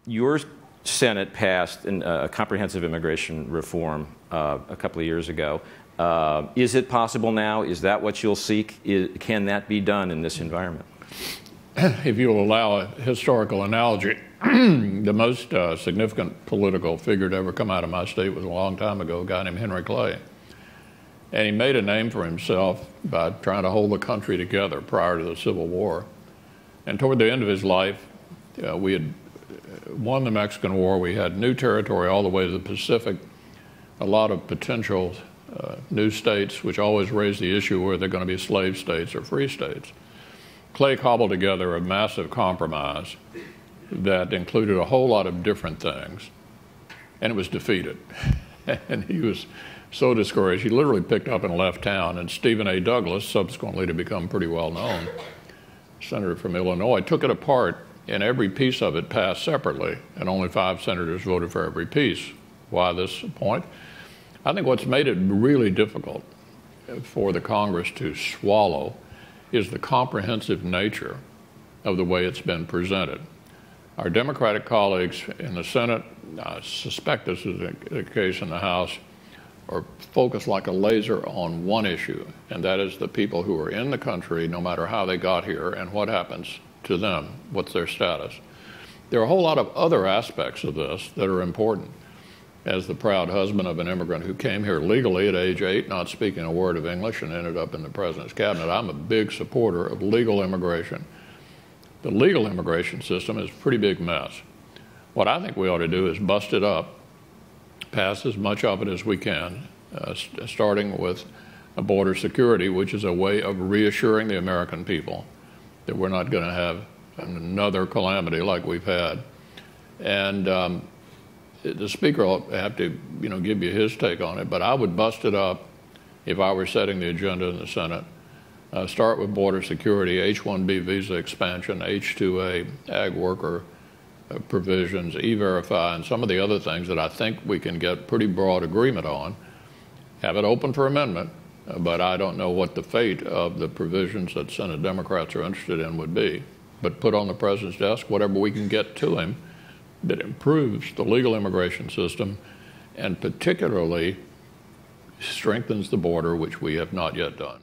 Your Senate passed a comprehensive immigration reform a couple of years ago. Is it possible now? Is that what you'll seek? Can that be done in this environment? If you'll allow a historical analogy, the most significant political figure to ever come out of my state was a long time ago, a guy named Henry Clay. And he made a name for himself by trying to hold the country together prior to the Civil War. And toward the end of his life, we had won the Mexican War. We had new territory all the way to the Pacific, a lot of potential new states, which always raised the issue whether they're going to be slave states or free states. Clay cobbled together a massive compromise that included a whole lot of different things, and it was defeated. And he was so discouraged, he literally picked up and left town, and Stephen A. Douglas, subsequently to become pretty well known, senator from Illinois, took it apart, and every piece of it passed separately, and only 5 senators voted for every piece. Why this point? I think what's made it really difficult for the Congress to swallow is the comprehensive nature of the way it's been presented. Our Democratic colleagues in the Senate, I suspect this is the case in the House, are focused like a laser on one issue, and that is the people who are in the country, no matter how they got here, and what happens to them, what's their status. There are a whole lot of other aspects of this that are important. As the proud husband of an immigrant who came here legally at age 8, not speaking a word of English, and ended up in the president's cabinet, I'm a big supporter of legal immigration. The legal immigration system is a pretty big mess. What I think we ought to do is bust it up, pass as much of it as we can, starting with a border security, which is a way of reassuring the American people that we're not going to have another calamity like we've had. And the Speaker will have to, give you his take on it, but I would bust it up if I were setting the agenda in the Senate. Start with border security, H-1B visa expansion, H-2A, ag worker provisions, E-Verify, and some of the other things that I think we can get pretty broad agreement on. Have it open for amendment, but I don't know what the fate of the provisions that Senate Democrats are interested in would be. But put on the president's desk whatever we can get to him that improves the legal immigration system and particularly strengthens the border, which we have not yet done.